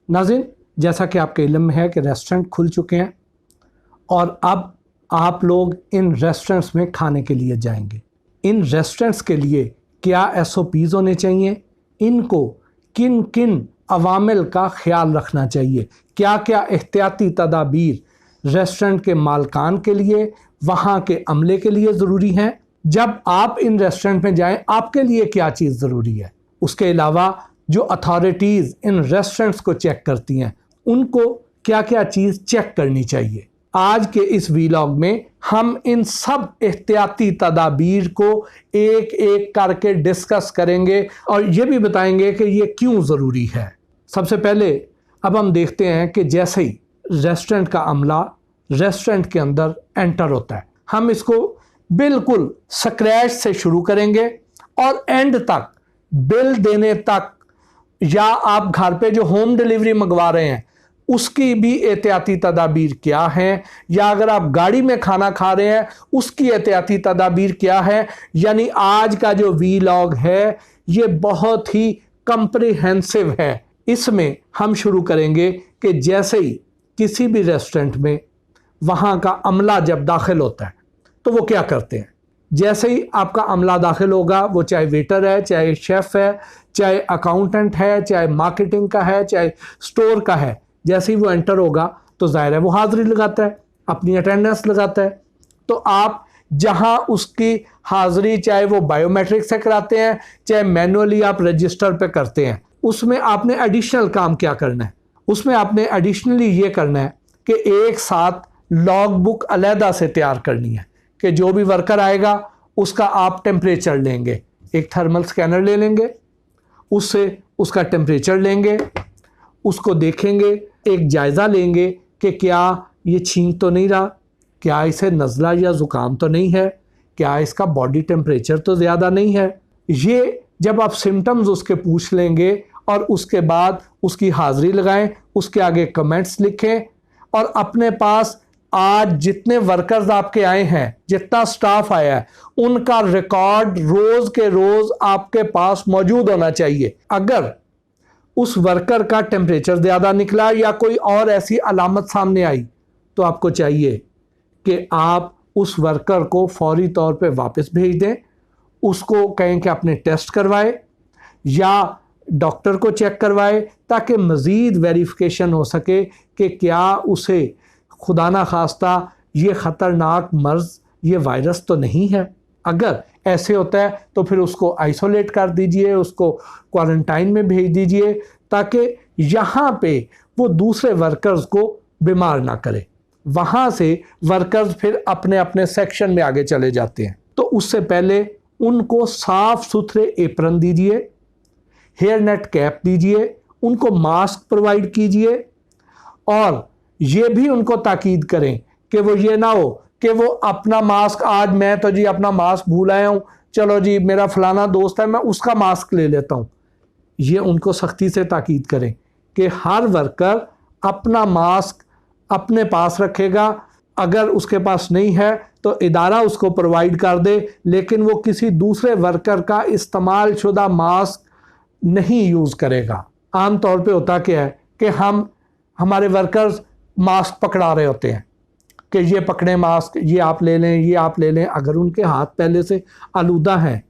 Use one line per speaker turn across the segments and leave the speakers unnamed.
नाज़रीन, जैसा कि आपके इल्म में है कि रेस्टोरेंट खुल चुके हैं और अब आप लोग इन रेस्टोरेंट्स में खाने के लिए जाएंगे। इन रेस्टोरेंट्स के लिए क्या SOPs होने चाहिए, इनको किन किन अवामिल का ख्याल रखना चाहिए, क्या क्या एहतियाती तदाबीर रेस्टोरेंट के मालकान के लिए, वहाँ के अमले के लिए ज़रूरी हैं। जब आप इन रेस्टोरेंट में जाएं, आपके लिए क्या चीज़ ज़रूरी है। उसके अलावा जो अथॉरिटीज़ इन रेस्टोरेंट्स को चेक करती हैं, उनको क्या क्या चीज़ चेक करनी चाहिए। आज के इस वीलॉग में हम इन सब एहतियाती तदाबीर को एक एक करके डिस्कस करेंगे और ये भी बताएंगे कि ये क्यों ज़रूरी है। सबसे पहले अब हम देखते हैं कि जैसे ही रेस्टोरेंट का अमला रेस्टोरेंट के अंदर एंटर होता है, हम इसको बिल्कुल स्क्रैच से शुरू करेंगे और एंड तक, बिल देने तक, या आप घर पे जो होम डिलीवरी मंगवा रहे हैं उसकी भी एहतियाती तदाबीर क्या हैं, या अगर आप गाड़ी में खाना खा रहे हैं उसकी एहतियाती तदाबीर क्या है। यानी आज का जो वीलॉग है ये बहुत ही कम्प्रिहेंसिव है। इसमें हम शुरू करेंगे कि जैसे ही किसी भी रेस्टोरेंट में वहाँ का अमला जब दाखिल होता है तो वो क्या करते हैं। जैसे ही आपका अमला दाखिल होगा, वो चाहे वेटर है, चाहे शेफ़ है, चाहे अकाउंटेंट है, चाहे मार्केटिंग का है, चाहे स्टोर का है, जैसे ही वो एंटर होगा तो ज़ाहिर है वो हाज़िरी लगाता है, अपनी अटेंडेंस लगाता है। तो आप जहां उसकी हाज़िरी चाहे वो बायोमेट्रिक से कराते हैं, चाहे मैनुअली आप रजिस्टर पे करते हैं, उसमें आपने एडिशनल काम क्या करना है। उसमें आपने एडिशनली ये करना है कि एक साथ लॉग बुक अलहदा से तैयार करनी है कि जो भी वर्कर आएगा उसका आप टेम्परेचर लेंगे, एक थर्मल स्कैनर ले लेंगे, उससे उसका टेम्परेचर लेंगे, उसको देखेंगे, एक जायज़ा लेंगे कि क्या ये छींक तो नहीं रहा, क्या इसे नज़ला या ज़ुकाम तो नहीं है, क्या इसका बॉडी टेम्परेचर तो ज़्यादा नहीं है। ये जब आप सिम्टम्स उसके पूछ लेंगे और उसके बाद उसकी हाज़िरी लगाएं, उसके आगे कमेंट्स लिखें और अपने पास आज जितने वर्कर्स आपके आए हैं, जितना स्टाफ आया है, उनका रिकॉर्ड रोज़ के रोज़ आपके पास मौजूद होना चाहिए। अगर उस वर्कर का टेम्परेचर ज़्यादा निकला या कोई और ऐसी अलामत सामने आई तो आपको चाहिए कि आप उस वर्कर को फौरी तौर पे वापस भेज दें, उसको कहें कि अपने टेस्ट करवाए या डॉक्टर को चेक करवाए ताकि मज़ीद वेरिफिकेशन हो सके कि क्या उसे खुदा ना खास्ता ये ख़तरनाक मर्ज़, ये वायरस तो नहीं है। अगर ऐसे होता है तो फिर उसको आइसोलेट कर दीजिए, उसको क्वारंटाइन में भेज दीजिए ताकि यहाँ पे वो दूसरे वर्कर्स को बीमार ना करे। वहाँ से वर्कर्स फिर अपने अपने सेक्शन में आगे चले जाते हैं। तो उससे पहले उनको साफ़ सुथरे एप्रन दीजिए, हेयर नेट कैप दीजिए, उनको मास्क प्रोवाइड कीजिए और ये भी उनको ताकीद करें कि वो ये ना हो कि वो अपना मास्क, आज मैं तो जी अपना मास्क भूल आया हूँ, चलो जी मेरा फलाना दोस्त है मैं उसका मास्क ले लेता हूँ। ये उनको सख्ती से ताकीद करें कि हर वर्कर अपना मास्क अपने पास रखेगा, अगर उसके पास नहीं है तो इदारा उसको प्रोवाइड कर दे, लेकिन वो किसी दूसरे वर्कर का इस्तेमाल शुदा मास्क नहीं यूज़ करेगा। आम तौर पे होता क्या है कि हमारे वर्कर्स मास्क पकड़ा रहे होते हैं कि ये पकड़े मास्क, ये आप ले लें, ये आप ले लें। अगर उनके हाथ पहले से आलूदा हैं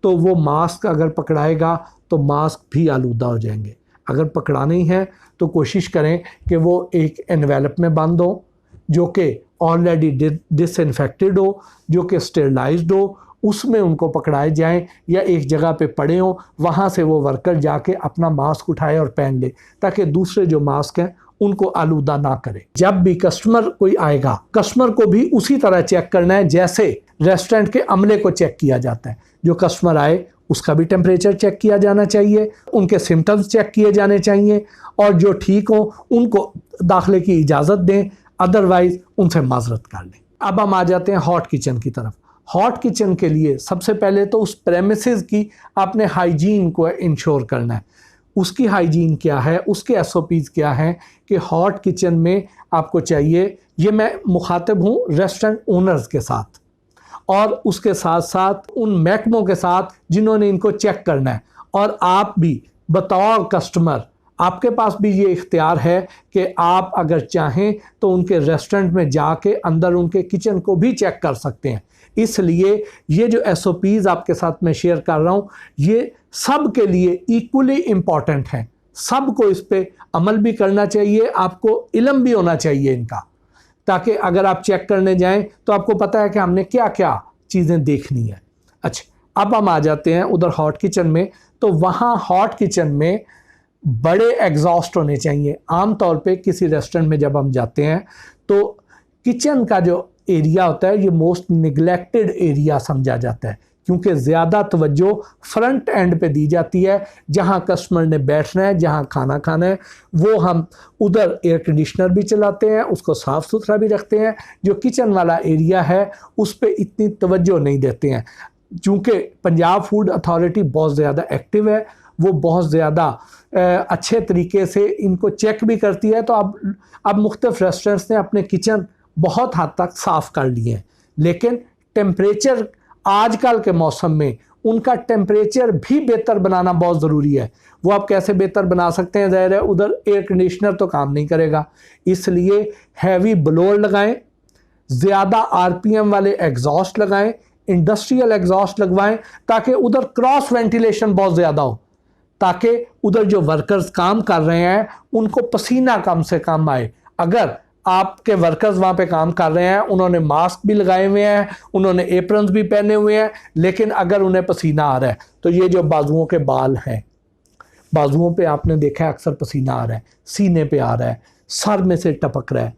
तो वो मास्क अगर पकड़ाएगा तो मास्क भी आलूदा हो जाएंगे। अगर पकड़ा नहीं है तो कोशिश करें कि वो एक एनवेलप में बंद हो जो कि ऑलरेडी डिसइंफेक्टेड हो, जो कि स्टेरिलाइज्ड हो, उसमें उनको पकड़ाए जाएं या एक जगह पे पड़े हों, वहाँ से वो वर्कर जाके अपना मास्क उठाए और पहन ले ताकि दूसरे जो मास्क हैं उनको आलूदा ना करे। जब भी कस्टमर कोई आएगा, कस्टमर को भी उसी तरह चेक करना है जैसे रेस्टोरेंट के अमले को चेक किया जाता है। जो कस्टमर आए उसका भी टेम्परेचर चेक किया जाना चाहिए, उनके सिम्टम्स चेक किए जाने चाहिए और जो ठीक हो उनको दाखिले की इजाज़त दें, अदरवाइज़ उनसे माजरत कर लें। अब हम आ जाते हैं हॉट किचन की तरफ। हॉट किचन के लिए सबसे पहले तो उस प्रेमिसेस की आपने हाइजीन को इंश्योर करना है। उसकी हाइजीन क्या है, उसके SOPs क्या हैं कि हॉट किचन में आपको चाहिए। ये मैं मुखातिब हूँ रेस्टोरेंट ओनर्स के साथ और उसके साथ साथ उन महकमों के साथ जिन्होंने इनको चेक करना है, और आप भी बतौर कस्टमर आपके पास भी ये इख्तियार है कि आप अगर चाहें तो उनके रेस्टोरेंट में जाके अंदर उनके किचन को भी चेक कर सकते हैं। इसलिए ये जो SOPs आपके साथ मैं शेयर कर रहा हूँ, ये सब के लिए इक्वली इम्पॉर्टेंट हैं। सबको इस पे अमल भी करना चाहिए, आपको इल्म भी होना चाहिए इनका, ताकि अगर आप चेक करने जाएं तो आपको पता है कि हमने क्या क्या चीज़ें देखनी है। अच्छा, अब हम आ जाते हैं उधर हॉट किचन में। तो वहाँ हॉट किचन में बड़े एग्जॉस्ट होने चाहिए। आम तौर पे किसी रेस्टोरेंट में जब हम जाते हैं तो किचन का जो एरिया होता है ये मोस्ट निगलेक्टेड एरिया समझा जाता है, क्योंकि ज़्यादा तवज्जो फ्रंट एंड पे दी जाती है। जहाँ कस्टमर ने बैठना है, जहाँ खाना खाना है, वो हम उधर एयर कंडीशनर भी चलाते हैं, उसको साफ़ सुथरा भी रखते हैं। जो किचन वाला एरिया है उस पर इतनी तवज्जो नहीं देते हैं। चूँकि पंजाब फूड अथॉरिटी बहुत ज़्यादा एक्टिव है, वो बहुत ज़्यादा अच्छे तरीके से इनको चेक भी करती है। तो अब मुख्तलिफ रेस्टोरेंट्स ने अपने किचन बहुत हद तक साफ़ कर लिए हैं, लेकिन टेम्परेचर आजकल के मौसम में उनका टेम्परेचर भी बेहतर बनाना बहुत ज़रूरी है। वो आप कैसे बेहतर बना सकते हैं? ज़ाहिर है उधर एयर कंडीशनर तो काम नहीं करेगा, इसलिए हैवी ब्लोअर लगाएं, ज़्यादा RPM वाले एग्जॉस्ट लगाएं, इंडस्ट्रियल एग्जॉस्ट लगवाएं, ताकि उधर क्रॉस वेंटिलेशन बहुत ज़्यादा हो, ताकि उधर जो वर्कर्स काम कर रहे हैं उनको पसीना कम से कम आए। अगर आपके वर्कर्स वहाँ पे काम कर रहे हैं, उन्होंने मास्क भी लगाए हुए हैं, उन्होंने एप्रन्स भी पहने हुए हैं, लेकिन अगर उन्हें पसीना आ रहा है तो ये जो बाजुओं के बाल हैं, बाजुओं पे आपने देखा है अक्सर पसीना आ रहा है, सीने पे आ रहा है, सर में से टपक रहा है,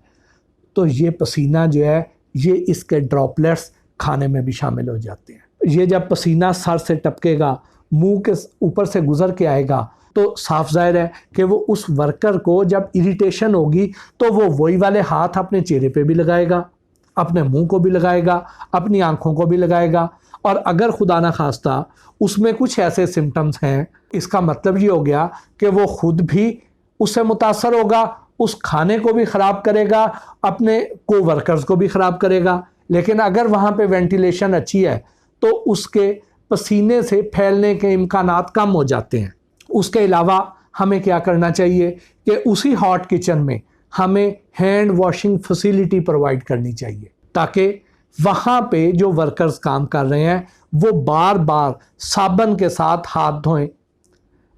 तो ये पसीना जो है ये इसके ड्रॉपलेट्स खाने में भी शामिल हो जाते हैं। ये जब पसीना सर से टपकेगा, मुंह के ऊपर से गुजर के आएगा, तो साफ जाहिर है कि वो उस वर्कर को जब इरिटेशन होगी तो वो वही वाले हाथ अपने चेहरे पे भी लगाएगा, अपने मुंह को भी लगाएगा, अपनी आंखों को भी लगाएगा। और अगर खुदा ना खास्ता उसमें कुछ ऐसे सिम्टम्स हैं, इसका मतलब ये हो गया कि वो खुद भी उससे मुतासर होगा, उस खाने को भी ख़राब करेगा, अपने को वर्कर्स को भी ख़राब करेगा। लेकिन अगर वहाँ पे वेंटिलेशन अच्छी है तो उसके पसीने से फैलने के इम्कानात कम हो जाते हैं। उसके अलावा हमें क्या करना चाहिए कि उसी हॉट किचन में हमें हैंड वॉशिंग फैसिलिटी प्रोवाइड करनी चाहिए, ताकि वहाँ पे जो वर्कर्स काम कर रहे हैं वो बार बार साबुन के साथ हाथ धोएं।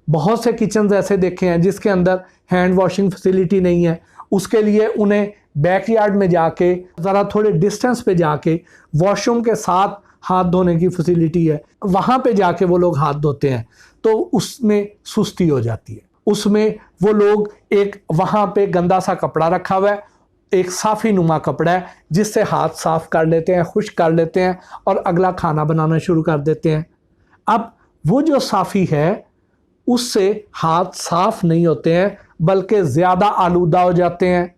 बहुत से किचन्स ऐसे देखे हैं जिसके अंदर हैंड वॉशिंग फैसिलिटी नहीं है, उसके लिए उन्हें बैकयार्ड में जाके ज़रा थोड़े डिस्टेंस पे जाके वॉशरूम के साथ हाथ धोने की फैसिलिटी है, वहाँ पे जाके वो लोग हाथ धोते हैं, तो उसमें सुस्ती हो जाती है। उसमें वो लोग एक वहाँ पे गंदा सा कपड़ा रखा हुआ है, एक साफ़ी नुमा कपड़ा है, जिससे हाथ साफ़ कर लेते हैं, खुश्क कर लेते हैं और अगला खाना बनाना शुरू कर देते हैं। अब वो जो साफ़ी है उससे हाथ साफ़ नहीं होते हैं, बल्कि ज़्यादा आलूदा हो जाते हैं।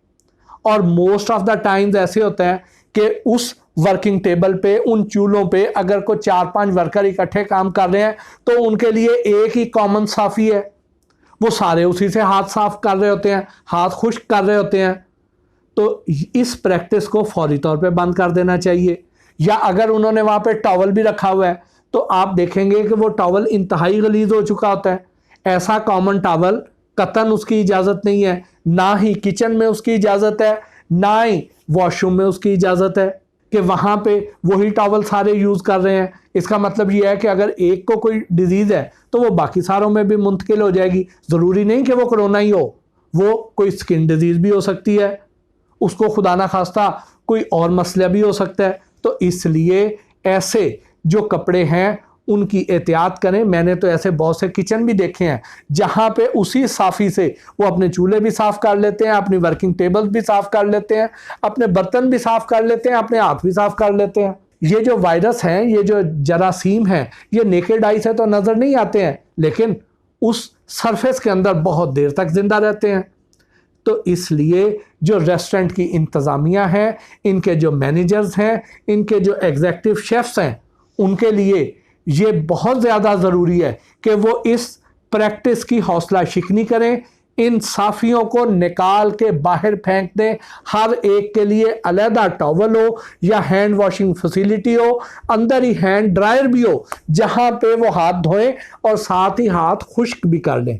और मोस्ट ऑफ द टाइम्स ऐसे होता है कि उस वर्किंग टेबल पे, उन चूल्हों पे अगर कोई 4-5 वर्कर इकट्ठे काम कर रहे हैं तो उनके लिए एक ही कॉमन साफ़ी है, वो सारे उसी से हाथ साफ कर रहे होते हैं, हाथ खुश्क कर रहे होते हैं। तो इस प्रैक्टिस को फौरी तौर पे बंद कर देना चाहिए। या अगर उन्होंने वहाँ पे टॉवल भी रखा हुआ है तो आप देखेंगे कि वो टॉवल इंतहाई गलीज हो चुका होता है। ऐसा कॉमन टॉवल कतन उसकी इजाज़त नहीं है, ना ही किचन में उसकी इजाज़त है, ना ही वॉशरूम में उसकी इजाज़त है कि वहाँ पे वही टॉवल सारे यूज़ कर रहे हैं। इसका मतलब ये है कि अगर एक को कोई डिजीज़ है तो वो बाकी सारों में भी मुंतकिल हो जाएगी। ज़रूरी नहीं कि वो कोरोना ही हो, वो कोई स्किन डिजीज़ भी हो सकती है, उसको खुदा ना खास्ता कोई और मसला भी हो सकता है। तो इसलिए ऐसे जो कपड़े हैं उनकी एहतियात करें। मैंने तो ऐसे बहुत से किचन भी देखे हैं जहाँ पे उसी साफ़ी से वो अपने चूल्हे भी साफ़ कर लेते हैं, अपनी वर्किंग टेबल्स भी साफ़ कर लेते हैं, अपने बर्तन भी साफ़ कर लेते हैं, अपने हाथ भी साफ़ कर लेते हैं। ये जो वायरस हैं, ये जो जरासीम हैं, ये नेकेड आई से तो नज़र नहीं आते हैं, लेकिन उस सरफेस के अंदर बहुत देर तक ज़िंदा रहते हैं। तो इसलिए जो रेस्टोरेंट की इंतज़ामिया है, इनके जो मैनेजर्स हैं, इनके जो एग्जीक्यूटिव शेफ्स हैं, उनके लिए ये बहुत ज़्यादा ज़रूरी है कि वो इस प्रैक्टिस की हौसला शिकनी करें, इन साफ़ियों को निकाल के बाहर फेंक दें। हर एक के लिए अलहदा टॉवल हो या हैंड वॉशिंग फैसिलिटी हो, अंदर ही हैंड ड्रायर भी हो जहाँ पे वो हाथ धोएं और साथ ही हाथ खुश्क भी कर लें।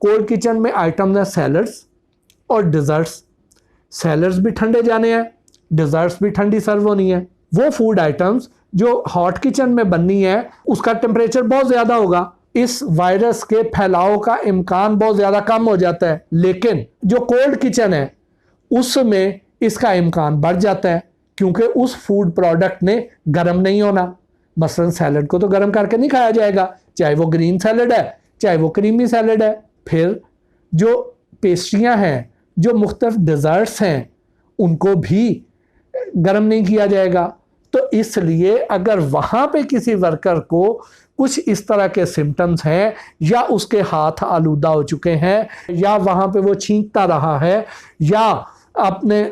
कोल्ड किचन में आइटम्स हैं सैलड्स और डिज़र्ट्स। सैलड्स भी ठंडे जाने हैं, डिज़र्ट्स भी ठंडी सर्व होनी है। वो फूड आइटम्स जो हॉट किचन में बननी है उसका टेम्परेचर बहुत ज़्यादा होगा, इस वायरस के फैलाव का इम्कान बहुत ज़्यादा कम हो जाता है। लेकिन जो कोल्ड किचन है उसमें इसका इम्कान बढ़ जाता है, क्योंकि उस फूड प्रोडक्ट ने गर्म नहीं होना। मसलन सैलड को तो गर्म करके नहीं खाया जाएगा, चाहे वो ग्रीन सैलड है चाहे वो क्रीमी सैलड है। फिर जो पेस्ट्रियां हैं, जो मुख्तलिफ डिज़र्ट्स हैं, उनको भी गर्म नहीं किया जाएगा। तो इसलिए अगर वहाँ पे किसी वर्कर को कुछ इस तरह के सिम्टम्स हैं, या उसके हाथ आलूदा हो चुके हैं, या वहाँ पे वो छींकता रहा है, या अपने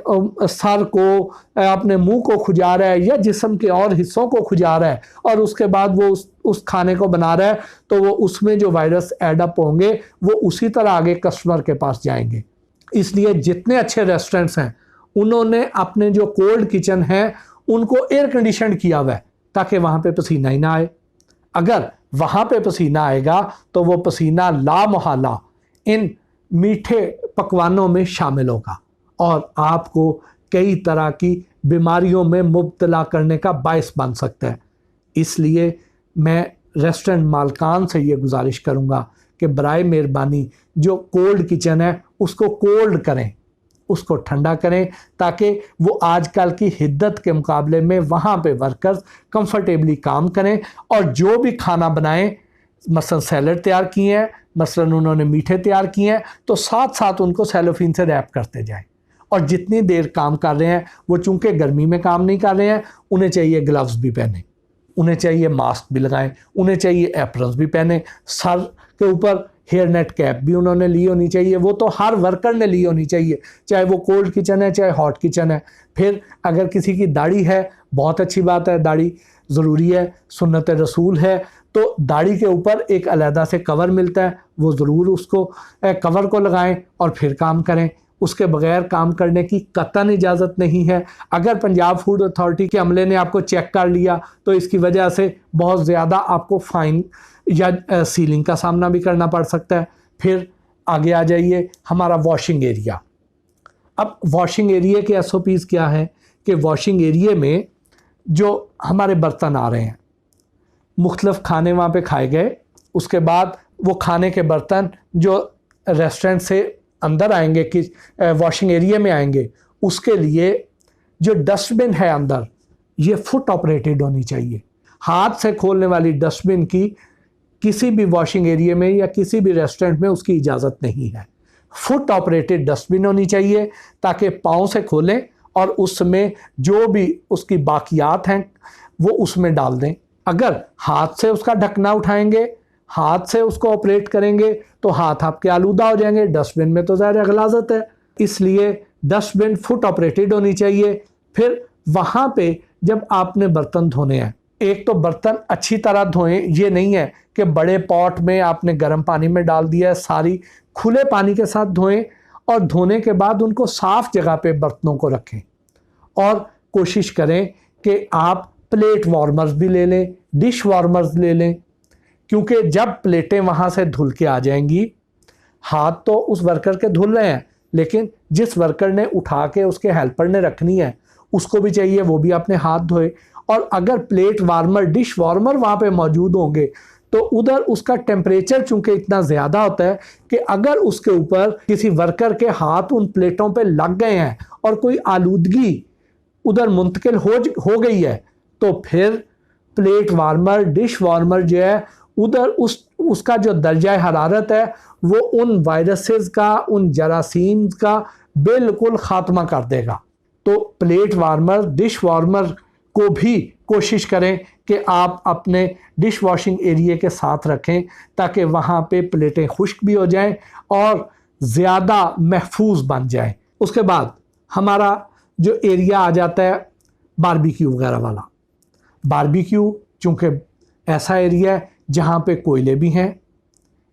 सर को, अपने मुंह को खुजा रहा है, या जिस्म के और हिस्सों को खुजा रहा है, और उसके बाद वो उस खाने को बना रहा है, तो वो उसमें जो वायरस एडअप होंगे वो उसी तरह आगे कस्टमर के पास जाएंगे। इसलिए जितने अच्छे रेस्टोरेंट्स हैं उन्होंने अपने जो कोल्ड किचन हैं उनको एयर कंडीशन किया हुआ है, ताकि वहाँ पे पसीना ही ना आए। अगर वहाँ पे पसीना आएगा तो वो पसीना लामहला इन मीठे पकवानों में शामिल होगा और आपको कई तरह की बीमारियों में मुब्तला करने का बायस बन सकता है। इसलिए मैं रेस्टोरेंट मालकान से ये गुजारिश करूँगा कि बराए मेहरबानी जो कोल्ड किचन है उसको कोल्ड करें, उसको ठंडा करें, ताकि वो आजकल की हिद्दत के मुकाबले में वहाँ पे वर्कर्स कंफर्टेबली काम करें, और जो भी खाना बनाएं, मसलन सैलड तैयार किए हैं, मसलन उन्होंने मीठे तैयार किए हैं, तो साथ साथ उनको सेलोफिन से रैप करते जाएं। और जितनी देर काम कर रहे हैं, वो चूँकि गर्मी में काम नहीं कर रहे हैं, उन्हें चाहिए ग्लव्स भी पहने, उन्हें चाहिए मास्क भी लगाएं, उन्हें चाहिए एप्रन्स भी पहने, सर के ऊपर हेयर नेट कैप भी उन्होंने ली होनी चाहिए। वो तो हर वर्कर ने ली होनी चाहिए, चाहे वो कोल्ड किचन है चाहे हॉट किचन है। फिर अगर किसी की दाढ़ी है, बहुत अच्छी बात है, दाढ़ी ज़रूरी है, सुन्नत रसूल है, तो दाढ़ी के ऊपर एक अलहदा से कवर मिलता है, वो ज़रूर उसको कवर को लगाएं और फिर काम करें। उसके बगैर काम करने की कतई इजाज़त नहीं है। अगर पंजाब फूड अथॉरिटी के अमले ने आपको चेक कर लिया तो इसकी वजह से बहुत ज़्यादा आपको फ़ाइन या सीलिंग का सामना भी करना पड़ सकता है। फिर आगे आ जाइए हमारा वॉशिंग एरिया। अब वॉशिंग एरिया के SOPs क्या है कि वॉशिंग एरिया में जो हमारे बर्तन आ रहे हैं, मुख्तलिफ खाने वहाँ पे खाए गए, उसके बाद वो खाने के बर्तन जो रेस्टोरेंट से अंदर आएंगे कि वॉशिंग एरिया में आएंगे, उसके लिए जो डस्टबिन है अंदर, ये फुट ऑपरेटेड होनी चाहिए। हाथ से खोलने वाली डस्टबिन की किसी भी वॉशिंग एरिया में या किसी भी रेस्टोरेंट में उसकी इजाज़त नहीं है। फुट ऑपरेटेड डस्टबिन होनी चाहिए, ताकि पाँव से खोलें और उसमें जो भी उसकी बाकियात हैं वो उसमें डाल दें। अगर हाथ से उसका ढकना उठाएंगे, हाथ से उसको ऑपरेट करेंगे, तो हाथ आपके आलूदा हो जाएंगे। डस्टबिन में तो ज़ाहिर गलाजत है, इसलिए डस्टबिन फुट ऑपरेटेड होनी चाहिए। फिर वहाँ पे जब आपने बर्तन धोने हैं, एक तो बर्तन अच्छी तरह धोएं, ये नहीं है कि बड़े पॉट में आपने गर्म पानी में डाल दिया है, सारी खुले पानी के साथ धोएं, और धोने के बाद उनको साफ़ जगह पे बर्तनों को रखें। और कोशिश करें कि आप प्लेट वार्मर्स भी ले लें, डिश वार्मर्स ले लें, क्योंकि जब प्लेटें वहाँ से धुल के आ जाएंगी, हाथ तो उस वर्कर के धुल रहे हैं, लेकिन जिस वर्कर ने उठा के उसके हेल्पर ने रखनी है, उसको भी चाहिए वो भी अपने हाथ धोए। और अगर प्लेट वार्मर, डिश वार्मर वहाँ पे मौजूद होंगे, तो उधर उसका टेम्परेचर चूँकि इतना ज़्यादा होता है कि अगर उसके ऊपर किसी वर्कर के हाथ उन प्लेटों पे लग गए हैं और कोई आलूदगी उधर मुंतकिल हो गई है, तो फिर प्लेट वार्मर, डिश वार्मर जो है, उधर उसका जो दर्जा हरारत है वो उन वायरसेस का, उन जरासीम का बिल्कुल ख़ात्मा कर देगा। तो प्लेट वार्मर, डिश वार्मर को भी कोशिश करें कि आप अपने डिश वॉशिंग एरिया के साथ रखें, ताकि वहाँ पे प्लेटें खुश्क भी हो जाएं और ज़्यादा महफूज बन जाएं। उसके बाद हमारा जो एरिया आ जाता है बारबेक्यू वगैरह वाला। बारबेक्यू चूँकि ऐसा एरिया है जहाँ पे कोयले भी हैं,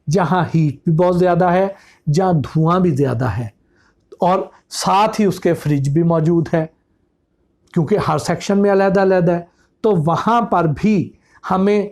जहाँ हीट भी बहुत ज़्यादा है, जहाँ धुआं भी ज़्यादा है, और साथ ही उसके फ्रिज भी मौजूद है, क्योंकि हर सेक्शन में अलग-अलग है। तो वहाँ पर भी हमें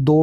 2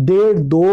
1.5-2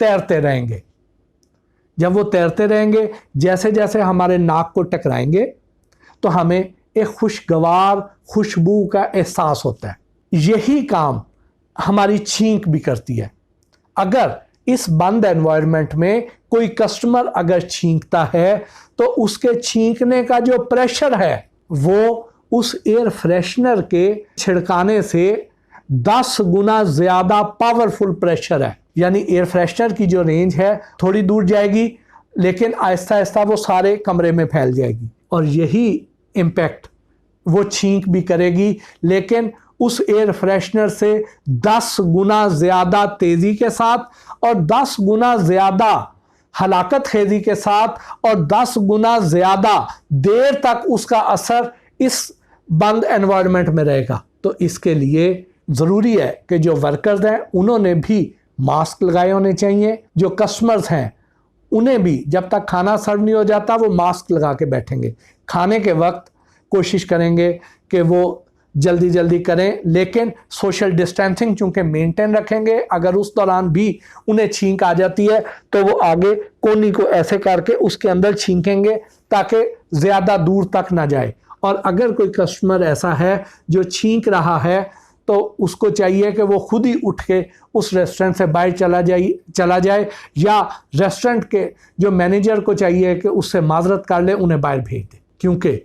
तैरते रहेंगे। जब वो तैरते रहेंगे, जैसे जैसे हमारे नाक को टकराएंगे तो हमें एक खुशगवार खुशबू का एहसास होता है। यही काम हमारी छींक भी करती है। अगर इस बंद एनवायरनमेंट में कोई कस्टमर अगर छींकता है तो उसके छींकने का जो प्रेशर है वो उस एयर फ्रेशनर के छिड़काने से 10 गुना ज्यादा पावरफुल प्रेशर है। यानी एयर फ्रेशनर की जो रेंज है थोड़ी दूर जाएगी, लेकिन आहिस्ता आहिस्ता वो सारे कमरे में फैल जाएगी और यही इम्पैक्ट वो छींक भी करेगी, लेकिन उस एयर फ्रेशनर से 10 गुना ज़्यादा तेज़ी के साथ और 10 गुना ज़्यादा हलाकत खेजी के साथ और 10 गुना ज़्यादा देर तक उसका असर इस बंद एनवायरनमेंट में रहेगा। तो इसके लिए ज़रूरी है कि जो वर्कर्स हैं उन्होंने भी मास्क लगाए होने चाहिए। जो कस्टमर्स हैं उन्हें भी जब तक खाना सर्व नहीं हो जाता वो मास्क लगा के बैठेंगे। खाने के वक्त कोशिश करेंगे कि वो जल्दी जल्दी करें, लेकिन सोशल डिस्टेंसिंग चूंकि मेंटेन रखेंगे। अगर उस दौरान भी उन्हें छींक आ जाती है तो वो आगे कोनी को ऐसे करके उसके अंदर छींकेंगे ताकि ज़्यादा दूर तक ना जाए। और अगर कोई कस्टमर ऐसा है जो छींक रहा है तो उसको चाहिए कि वो खुद ही उठ के उस रेस्टोरेंट से बाहर चला जाए या रेस्टोरेंट के जो मैनेजर को चाहिए कि उससे माजरत कर ले, उन्हें बाहर भेज दे, क्योंकि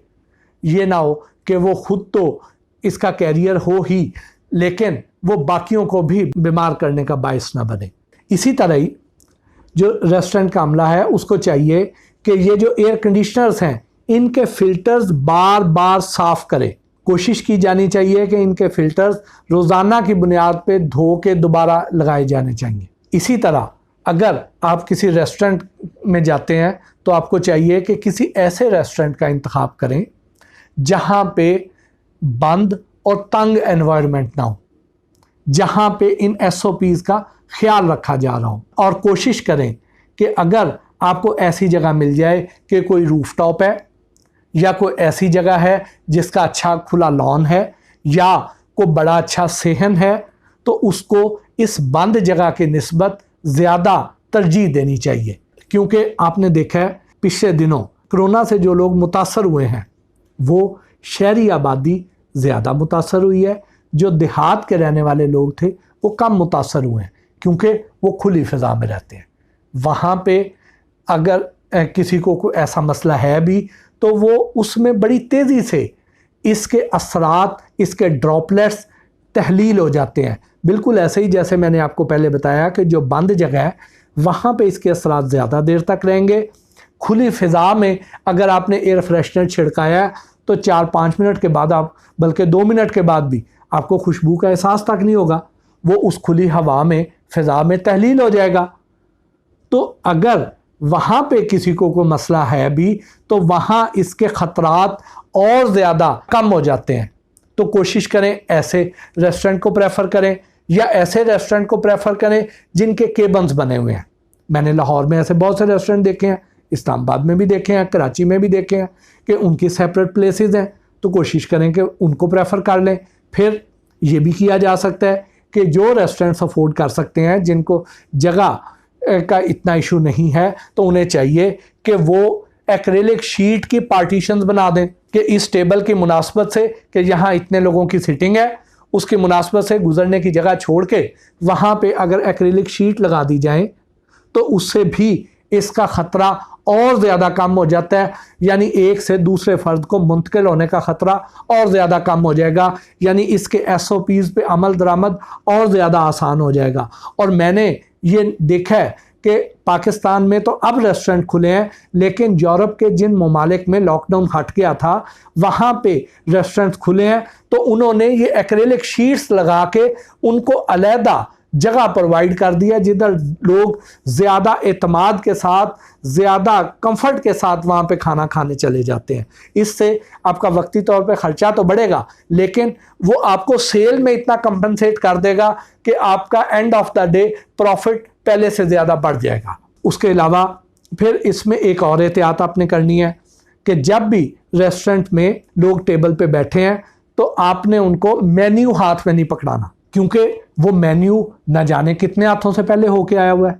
ये ना हो कि वो खुद तो इसका कैरियर हो ही लेकिन वो बाकियों को भी बीमार करने का बायस ना बने। इसी तरह ही जो रेस्टोरेंट का अमला है उसको चाहिए कि ये जो एयर कंडीशनर्स हैं इनके फिल्टर्स बार बार साफ करें। कोशिश की जानी चाहिए कि इनके फिल्टर्स रोज़ाना की बुनियाद पे धो के दोबारा लगाए जाने चाहिए। इसी तरह अगर आप किसी रेस्टोरेंट में जाते हैं तो आपको चाहिए कि किसी ऐसे रेस्टोरेंट का इंतखाब करें जहाँ पे बंद और तंग एनवायरनमेंट ना हो, जहाँ पे इन SOPs का ख्याल रखा जा रहा हो। और कोशिश करें कि अगर आपको ऐसी जगह मिल जाए कि कोई रूफटॉप है या कोई ऐसी जगह है जिसका अच्छा खुला लॉन है या कोई बड़ा अच्छा सेहन है, तो उसको इस बंद जगह के निस्बत ज़्यादा तरजीह देनी चाहिए। क्योंकि आपने देखा है पिछले दिनों कोरोना से जो लोग मुतासर हुए हैं वो शहरी आबादी ज़्यादा मुतासर हुई है। जो देहात के रहने वाले लोग थे वो कम मुतासर हुए हैं क्योंकि वो खुली फ़िज़ा में रहते हैं। वहाँ पे अगर किसी को कोई ऐसा मसला है भी तो वो उसमें बड़ी तेज़ी से इसके असरात, इसके ड्रॉपलेट्स तहलील हो जाते हैं। बिल्कुल ऐसे ही जैसे मैंने आपको पहले बताया कि जो बंद जगह है वहाँ पे इसके असरात ज़्यादा देर तक रहेंगे। खुली फ़िज़ा में अगर आपने एयर फ्रेशनर छिड़काया तो 4-5 मिनट के बाद आप, बल्कि 2 मिनट के बाद भी आपको खुशबू का एहसास तक नहीं होगा, वो उस खुली हवा में फ़िज़ा में तहलील हो जाएगा। तो अगर वहाँ पे किसी को कोई मसला है भी तो वहाँ इसके ख़तरात और ज़्यादा कम हो जाते हैं। तो कोशिश करें ऐसे रेस्टोरेंट को प्रेफर करें या ऐसे रेस्टोरेंट को प्रेफर करें जिनके केबन्स बने हुए हैं। मैंने लाहौर में ऐसे बहुत से रेस्टोरेंट देखे हैं, इस्लामाबाद में भी देखे हैं, कराची में भी देखे हैं कि उनकी सेपरेट प्लेसेस हैं। तो कोशिश करें कि उनको प्रेफर कर लें। फिर ये भी किया जा सकता है कि जो रेस्टोरेंट्स अफोर्ड कर सकते हैं, जिनको जगह का इतना इशू नहीं है, तो उन्हें चाहिए कि वो एक्रेलिक शीट की पार्टीशंस बना दें कि इस टेबल की मुनासबत से कि यहाँ इतने लोगों की सिटिंग है, उसकी मुनासबत से गुजरने की जगह छोड़ के वहाँ पे अगर एक्रेलिक शीट लगा दी जाए तो उससे भी इसका ख़तरा और ज़्यादा कम हो जाता है। यानी एक से दूसरे फ़र्द को मुंतकिल होने का ख़तरा और ज़्यादा कम हो जाएगा। यानी इसके SOPs पे अमल दरामद और ज़्यादा आसान हो जाएगा। और मैंने ये देखा है कि पाकिस्तान में तो अब रेस्टोरेंट खुले हैं, लेकिन यूरोप के जिन ममालिक में लॉकडाउन हट गया था वहाँ पे रेस्टोरेंट खुले हैं तो उन्होंने ये एक्रेलिक शीट्स लगा के उनको अलहदा जगह प्रोवाइड कर दिया जिधर लोग ज़्यादा एतमाद के साथ, ज़्यादा कंफर्ट के साथ वहाँ पे खाना खाने चले जाते हैं। इससे आपका वक्ती तौर पे ख़र्चा तो बढ़ेगा, लेकिन वो आपको सेल में इतना कंपनसेट कर देगा कि आपका end of the day profit पहले से ज़्यादा बढ़ जाएगा। उसके अलावा फिर इसमें एक और एहतियात आपने करनी है कि जब भी रेस्टोरेंट में लोग टेबल पे बैठे हैं तो आपने उनको मेन्यू हाथ में नहीं पकड़ाना, क्योंकि वो मेन्यू न जाने कितने हाथों से पहले होके आया हुआ है।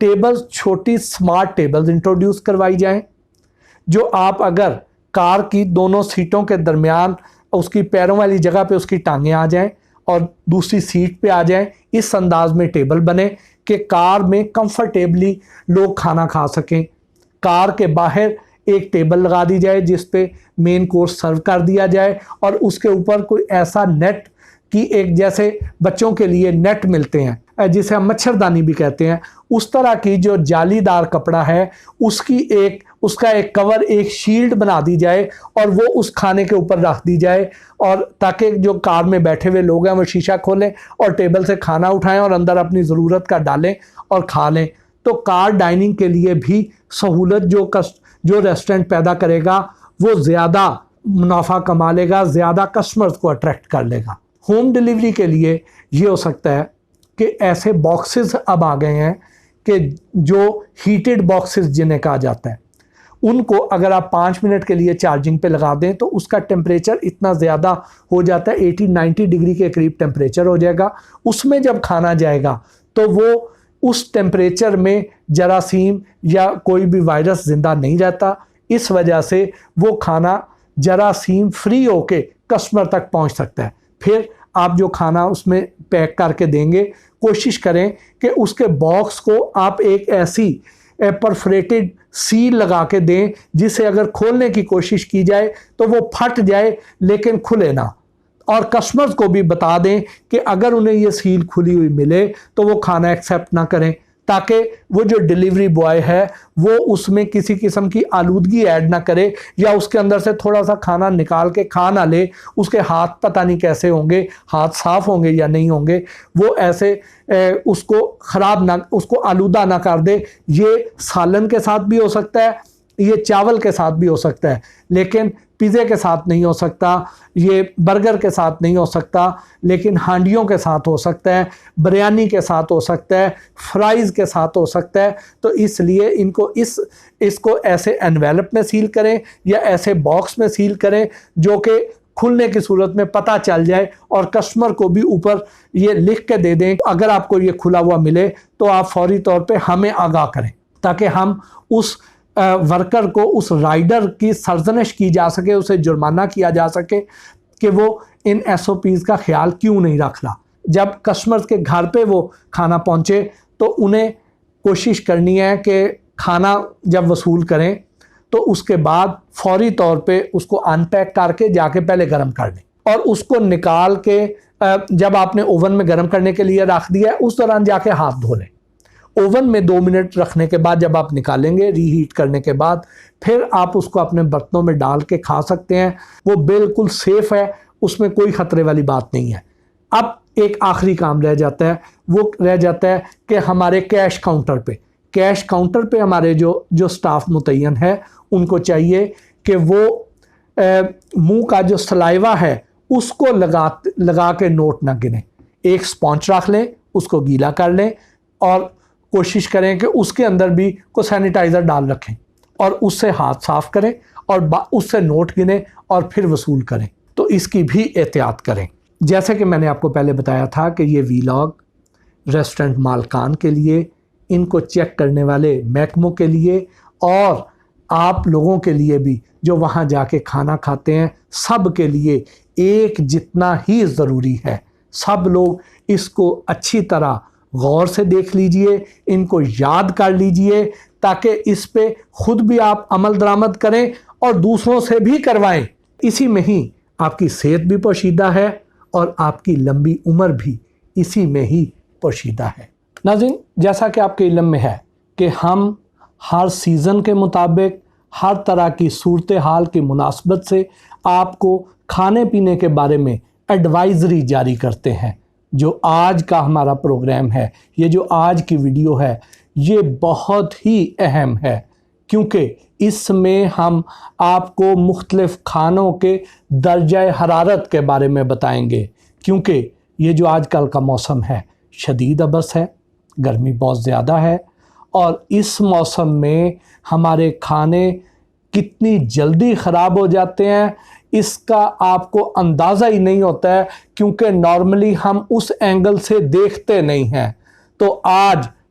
टेबल्स, छोटी स्मार्ट टेबल्स इंट्रोड्यूस करवाई जाएं, जो आप अगर कार की दोनों सीटों के दरमियान उसकी पैरों वाली जगह पे उसकी टांगें आ जाएं और दूसरी सीट पे आ जाएं, इस अंदाज में टेबल बने कि कार में कंफर्टेबली लोग खाना खा सकें। कार के बाहर एक टेबल लगा दी जाए जिस पे मेन कोर्स सर्व कर दिया जाए और उसके ऊपर कोई ऐसा नेट कि एक जैसे बच्चों के लिए नेट मिलते हैं जिसे हम मच्छरदानी भी कहते हैं, उस तरह की जो जालीदार कपड़ा है उसका एक कवर, एक शील्ड बना दी जाए और वो उस खाने के ऊपर रख दी जाए, और ताकि जो कार में बैठे हुए लोग हैं वो शीशा खोलें और टेबल से खाना उठाएं और अंदर अपनी ज़रूरत का डालें और खा लें। तो कार डाइनिंग के लिए भी सहूलत जो रेस्टोरेंट पैदा करेगा वो ज़्यादा मुनाफा कमा लेगा, ज़्यादा कस्टमर्स को अट्रैक्ट कर लेगा। होम डिलीवरी के लिए ये हो सकता है कि ऐसे बॉक्सेस अब आ गए हैं कि जो हीटेड बॉक्सेस जिन्हें कहा जाता है, उनको अगर आप 5 मिनट के लिए चार्जिंग पे लगा दें तो उसका टेम्परेचर इतना ज़्यादा हो जाता है, 80-90 डिग्री के करीब टेम्परेचर हो जाएगा। उसमें जब खाना जाएगा तो वो उस टेम्परेचर में जरासीम या कोई भी वायरस ज़िंदा नहीं रहता। इस वजह से वो खाना जरासीम फ्री होके कस्टमर तक पहुंच सकता है। फिर आप जो खाना उसमें पैक करके देंगे, कोशिश करें कि उसके बॉक्स को आप एक ऐसी परफोरेटेड सील लगा के दें जिसे अगर खोलने की कोशिश की जाए तो वो फट जाए लेकिन खुले ना, और कस्टमर्स को भी बता दें कि अगर उन्हें ये सील खुली हुई मिले तो वो खाना एक्सेप्ट ना करें, ताकि वो जो डिलीवरी बॉय है वो उसमें किसी किस्म की आलूदगी ऐड ना करे या उसके अंदर से थोड़ा सा खाना निकाल के खा ना ले। उसके हाथ पता नहीं कैसे होंगे, हाथ साफ होंगे या नहीं होंगे, वो ऐसे उसको ख़राब ना, उसको आलूदा ना कर दे। ये सालन के साथ भी हो सकता है, ये चावल के साथ भी हो सकता है, लेकिन पिज़्ज़े के साथ नहीं हो सकता, ये बर्गर के साथ नहीं हो सकता, लेकिन हांडियों के साथ हो सकता है, बिरयानी के साथ हो सकता है, फ्राइज़ के साथ हो सकता है। तो इसलिए इसको ऐसे एनवेलप में सील करें या ऐसे बॉक्स में सील करें जो कि खुलने की सूरत में पता चल जाए, और कस्टमर को भी ऊपर ये लिख के दे दें अगर आपको ये खुला हुआ मिले तो आप फौरी तौर पे हमें आगाह करें, ताकि हम उस वर्कर को, उस राइडर की सरजनिश की जा सके, उसे जुर्माना किया जा सके कि वो इन SOPs का ख्याल क्यों नहीं रख रहा। जब कस्टमर्स के घर पे वो खाना पहुंचे तो उन्हें कोशिश करनी है कि खाना जब वसूल करें तो उसके बाद फौरी तौर पे उसको अनपैक करके जाके पहले गर्म कर लें, और उसको निकाल के जब आपने ओवन में गर्म करने के लिए रख दिया है उस दौरान जाके हाथ धो लें। ओवन में 2 मिनट रखने के बाद जब आप निकालेंगे रीहीट करने के बाद, फिर आप उसको अपने बर्तनों में डाल के खा सकते हैं। वो बिल्कुल सेफ़ है, उसमें कोई ख़तरे वाली बात नहीं है। अब एक आखिरी काम रह जाता है, वो रह जाता है कि हमारे कैश काउंटर पे हमारे जो स्टाफ मुतय्यन है उनको चाहिए कि वो मुंह का जो सलाइवा है उसको लगा के नोट ना गिने। एक स्पॉन्ज रख लें, उसको गीला कर लें और कोशिश करें कि उसके अंदर भी कोई सैनिटाइज़र डाल रखें और उससे हाथ साफ़ करें और उससे नोट गिने और फिर वसूल करें। तो इसकी भी एहतियात करें। जैसे कि मैंने आपको पहले बताया था कि ये वीलॉग रेस्टोरेंट मालकान के लिए, इनको चेक करने वाले महकमों के लिए और आप लोगों के लिए भी जो वहाँ जाके खाना खाते हैं, सब के लिए एक जितना ही ज़रूरी है। सब लोग इसको अच्छी तरह गौर से देख लीजिए, इनको याद कर लीजिए, ताकि इस पे खुद भी आप अमल दरामद करें और दूसरों से भी करवाएं। इसी में ही आपकी सेहत भी पोशीदा है और आपकी लंबी उम्र भी इसी में ही पोशीदा है। नाज़रीन, जैसा कि आपके इल्म में है कि हम हर सीज़न के मुताबिक, हर तरह की सूरत हाल की मुनासबत से आपको खाने पीने के बारे में एडवाइज़री जारी करते हैं। जो आज का हमारा प्रोग्राम है, ये जो आज की वीडियो है, ये बहुत ही अहम है, क्योंकि इसमें हम आपको मुख्तलिफ़ खानों के दर्जा हरारत के बारे में बताएंगे। क्योंकि ये जो आजकल का मौसम है शदीद अबस है, गर्मी बहुत ज़्यादा है, और इस मौसम में हमारे खाने कितनी जल्दी ख़राब हो जाते हैं इसका आपको अंदाज़ा ही नहीं होता है, क्योंकि नॉर्मली हम उस एंगल से देखते नहीं हैं। तो आज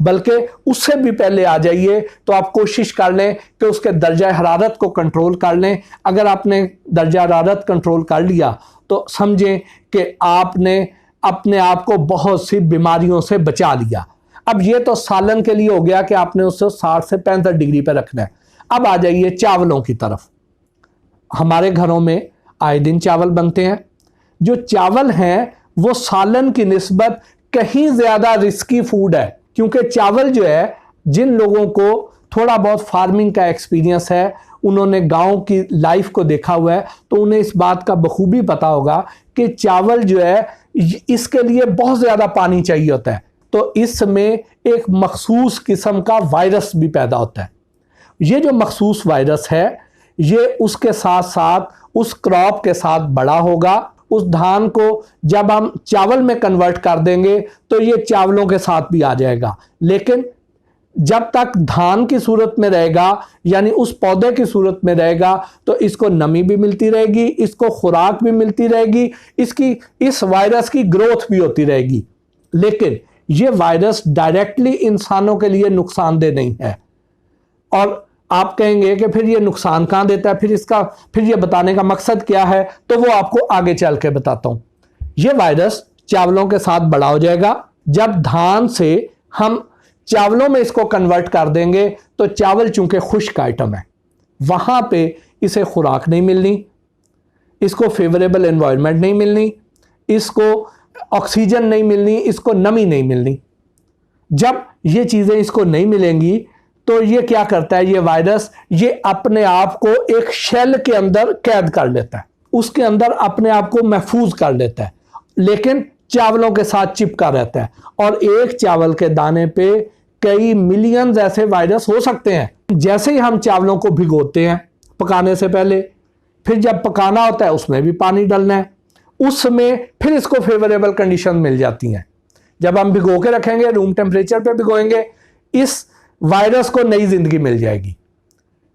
बल्कि उससे भी पहले आ जाइए। तो आप कोशिश कर लें कि उसके दर्जा हरारत को कंट्रोल कर लें। अगर आपने दर्जा हरारत कंट्रोल कर लिया तो समझें कि आपने अपने आप को बहुत सी बीमारियों से बचा लिया। अब ये तो सालन के लिए हो गया कि आपने उसको 60 से 65 डिग्री पर रखना है। अब आ जाइए चावलों की तरफ। हमारे घरों में आए दिन चावल बनते हैं। जो चावल हैं वो सालन की निस्बत कहीं ज़्यादा रिस्की फूड है, क्योंकि चावल जो है, जिन लोगों को थोड़ा बहुत फार्मिंग का एक्सपीरियंस है, उन्होंने गांव की लाइफ को देखा हुआ है, तो उन्हें इस बात का बखूबी पता होगा कि चावल जो है इसके लिए बहुत ज़्यादा पानी चाहिए होता है। तो इसमें एक मखसूस किस्म का वायरस भी पैदा होता है। ये जो मखसूस वायरस है ये उसके साथ साथ उस क्रॉप के साथ बड़ा होगा। उस धान को जब हम चावल में कन्वर्ट कर देंगे तो ये चावलों के साथ भी आ जाएगा। लेकिन जब तक धान की सूरत में रहेगा, यानी उस पौधे की सूरत में रहेगा, तो इसको नमी भी मिलती रहेगी, इसको खुराक भी मिलती रहेगी, इस वायरस की ग्रोथ भी होती रहेगी। लेकिन ये वायरस डायरेक्टली इंसानों के लिए नुकसानदेह नहीं है। और आप कहेंगे कि फिर ये नुकसान कहाँ देता है, फिर ये बताने का मकसद क्या है, तो वो आपको आगे चल के बताता हूँ। ये वायरस चावलों के साथ बड़ा हो जाएगा। जब धान से हम चावलों में इसको कन्वर्ट कर देंगे तो चावल चूंकि खुश्क आइटम है, वहाँ पे इसे खुराक नहीं मिलनी, इसको फेवरेबल एनवायरनमेंट नहीं मिलनी, इसको ऑक्सीजन नहीं मिलनी, इसको नमी नहीं मिलनी। जब ये चीज़ें इसको नहीं मिलेंगी तो ये क्या करता है, ये वायरस ये अपने आप को एक शेल के अंदर कैद कर लेता है, उसके अंदर अपने आप को महफूज कर लेता है, लेकिन चावलों के साथ चिपका रहता है। और एक चावल के दाने पे कई मिलियंस ऐसे वायरस हो सकते हैं। जैसे ही हम चावलों को भिगोते हैं पकाने से पहले, फिर जब पकाना होता है उसमें भी पानी डालना है, उसमें फिर इसको फेवरेबल कंडीशन मिल जाती हैं। जब हम भिगो के रखेंगे, रूम टेम्परेचर पे भिगोएंगे, इस वायरस को नई जिंदगी मिल जाएगी।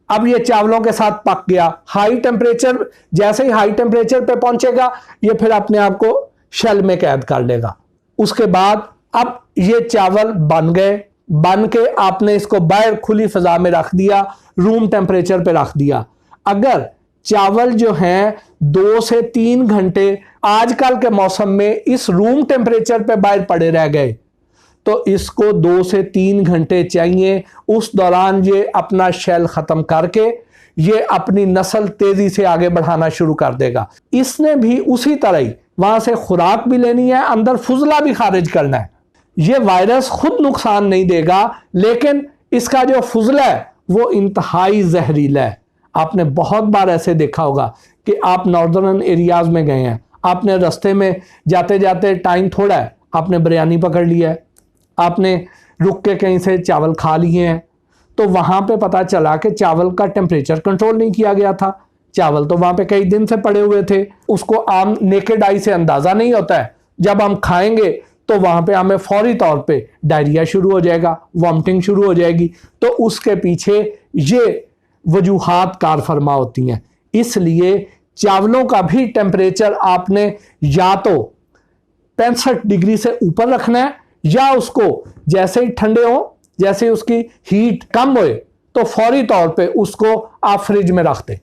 अब ये चावलों के साथ पक गया, हाई टेम्परेचर, जैसे ही हाई टेम्परेचर पे पहुंचेगा ये फिर अपने आप को शेल में कैद कर लेगा। उसके बाद अब ये चावल बन गए, बन के आपने इसको बाहर खुली फिजा में रख दिया, रूम टेम्परेचर पे रख दिया। अगर चावल जो हैं 2 से 3 घंटे आजकल के मौसम में इस रूम टेम्परेचर पे बाहर पड़े रह गए तो इसको 2 से 3 घंटे चाहिए। उस दौरान ये अपना शेल खत्म करके ये अपनी नस्ल तेजी से आगे बढ़ाना शुरू कर देगा। इसने भी उसी तरह ही वहां से खुराक भी लेनी है, अंदर फुजला भी खारिज करना है। ये वायरस खुद नुकसान नहीं देगा, लेकिन इसका जो फुजला है वो इंतहाई जहरीला है। आपने बहुत बार ऐसे देखा होगा कि आप नॉर्दर्न एरियाज में गए हैं, आपने रास्ते में जाते जाते टाइम थोड़ा है, आपने बिरयानी पकड़ लिया है, आपने रुक के कहीं से चावल खा लिए हैं, तो वहाँ पे पता चला कि चावल का टेम्परेचर कंट्रोल नहीं किया गया था। चावल तो वहाँ पे कई दिन से पड़े हुए थे, उसको आम नेकेड आई से अंदाज़ा नहीं होता है। जब हम खाएंगे तो वहाँ पे हमें फौरी तौर पे डायरिया शुरू हो जाएगा, वॉमिटिंग शुरू हो जाएगी। तो उसके पीछे ये वजूहात कार फरमा होती हैं। इसलिए चावलों का भी टेम्परेचर आपने या तो 65 डिग्री से ऊपर रखना है, या उसको जैसे ही ठंडे हो, जैसे उसकी हीट कम होए तो फौरी तौर पे उसको आप फ्रिज में रख दें।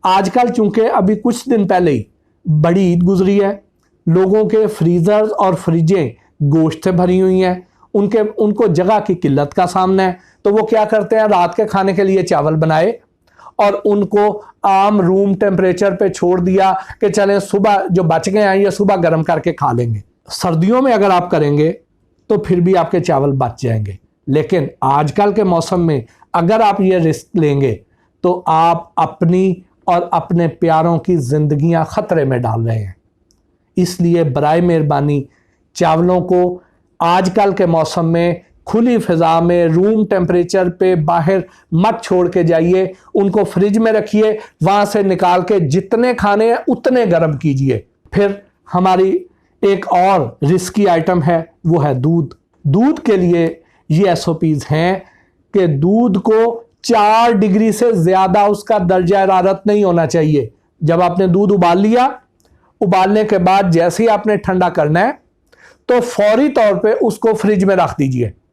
आजकल चूंकि अभी कुछ दिन पहले ही बड़ी ईद गुजरी है, लोगों के फ्रीजर्स और फ्रिजें गोश्त से भरी हुई हैं, उनको जगह की किल्लत का सामना है, तो वो क्या करते हैं, रात के खाने के लिए चावल बनाए और उनको आम रूम टेम्परेचर पे छोड़ दिया कि चलें सुबह जो बच गए हैं ये सुबह गर्म करके खा लेंगे। सर्दियों में अगर आप करेंगे तो फिर भी आपके चावल बच जाएंगे, लेकिन आजकल के मौसम में अगर आप ये रिस्क लेंगे तो आप अपनी और अपने प्यारों की जिंदगियां खतरे में डाल रहे हैं। इसलिए बराए मेहरबानी चावलों को आजकल के मौसम में खुली फिजा में रूम टेम्परेचर पे बाहर मत छोड़ के जाइए, उनको फ्रिज में रखिए, वहां से निकाल के जितने खाने हैं उतने गर्म कीजिए। फिर हमारी एक और रिस्की आइटम है, वो है दूध। दूध के लिए ये SOPs हैं कि दूध को 4 डिग्री से ज़्यादा उसका दर्जा हरारत नहीं होना चाहिए। जब आपने दूध उबाल लिया, उबालने के बाद जैसे ही आपने ठंडा करना है तो फौरी तौर पे उसको फ्रिज में रख दीजिए।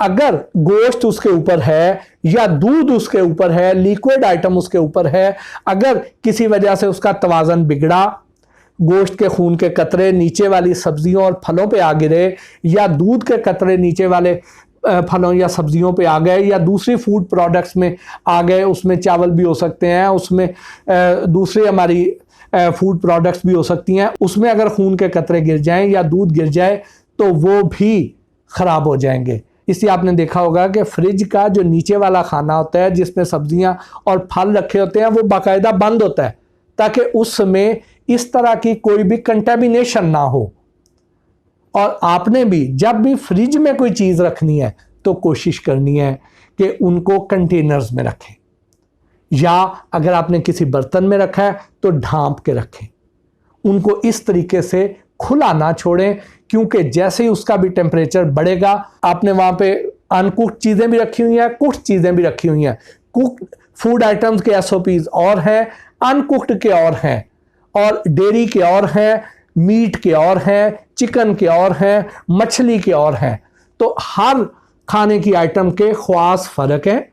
अगर गोश्त उसके ऊपर है या दूध उसके ऊपर है, लिक्विड आइटम उसके ऊपर है, अगर किसी वजह से उसका तवाज़न बिगड़ा, गोश्त के खून के कतरे नीचे वाली सब्जियों और फलों पे आ गिरे, या दूध के कतरे नीचे वाले फलों या सब्जियों पे आ गए, या दूसरी फूड प्रोडक्ट्स में आ गए, उसमें चावल भी हो सकते हैं, उसमें दूसरी हमारी फूड प्रोडक्ट्स भी हो सकती हैं, उसमें अगर खून के कतरे गिर जाएं या दूध गिर जाए तो वो भी ख़राब हो जाएंगे। इसलिए आपने देखा होगा कि फ्रिज का जो नीचे वाला खाना होता है जिसमें सब्जियां और फल रखे होते हैं वो बाकायदा बंद होता है ताकि उसमें इस तरह की कोई भी कंटेमिनेशन ना हो। और आपने भी जब भी फ्रिज में कोई चीज़ रखनी है तो कोशिश करनी है कि उनको कंटेनर्स में रखें, या अगर आपने किसी बर्तन में रखा है तो ढांप के रखें, उनको इस तरीके से खुला ना छोड़ें, क्योंकि जैसे ही उसका भी टेम्परेचर बढ़ेगा, आपने वहाँ पे अनकुक्ड चीज़ें भी रखी हुई हैं, कुक्ड चीज़ें भी रखी हुई हैं। कुक्ड फूड आइटम्स के SOPs और हैं, अनकुक्ड के और हैं, और डेयरी के और हैं, मीट के और हैं, चिकन के और हैं, मछली के और हैं। तो हर खाने की आइटम के ख़ास फ़र्क हैं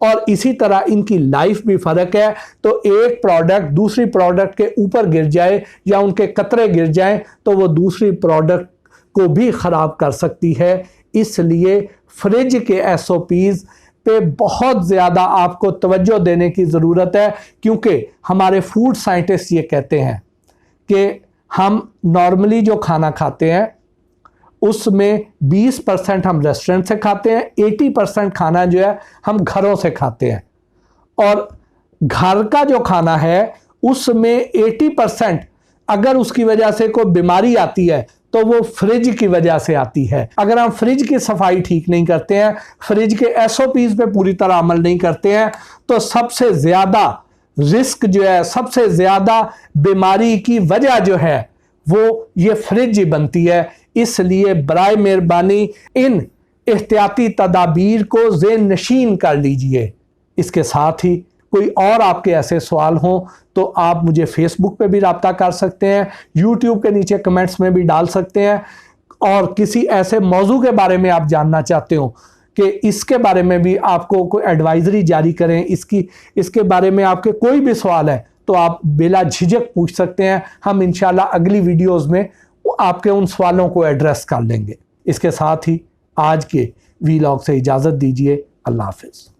और इसी तरह इनकी लाइफ भी फ़र्क है। तो एक प्रोडक्ट दूसरी प्रोडक्ट के ऊपर गिर जाए या उनके कतरे गिर जाएं तो वो दूसरी प्रोडक्ट को भी ख़राब कर सकती है। इसलिए फ्रिज के SOPs पे बहुत ज़्यादा आपको तवज्जो देने की ज़रूरत है, क्योंकि हमारे फूड साइंटिस्ट ये कहते हैं कि हम नॉर्मली जो खाना खाते हैं उसमें 20% हम रेस्टोरेंट से खाते हैं, 80% खाना जो है हम घरों से खाते हैं, और घर का जो खाना है उसमें 80% अगर उसकी वजह से कोई बीमारी आती है तो वो फ्रिज की वजह से आती है। अगर हम फ्रिज की सफाई ठीक नहीं करते हैं, फ्रिज के SOPs पे पूरी तरह अमल नहीं करते हैं, तो सबसे ज़्यादा रिस्क जो है, सबसे ज़्यादा बीमारी की वजह जो है वो ये फ्रिज ही बनती है। इसलिए बराए मेहरबानी इन एहतियाती तदाबीर को ज़ेन नशीन कर लीजिए। इसके साथ ही कोई और आपके ऐसे सवाल हों तो आप मुझे फेसबुक पे भी राब्ता कर सकते हैं, यूट्यूब के नीचे कमेंट्स में भी डाल सकते हैं, और किसी ऐसे मौजू के बारे में आप जानना चाहते हो कि इसके बारे में भी आपको कोई एडवाइजरी जारी करें, इसके बारे में आपके कोई भी सवाल है तो आप बिला झिझक पूछ सकते हैं। हम इंशाल्लाह अगली वीडियोज़ में आपके उन सवालों को एड्रेस कर लेंगे। इसके साथ ही आज के वीलॉग से इजाज़त दीजिए। अल्लाह हाफ़िज़।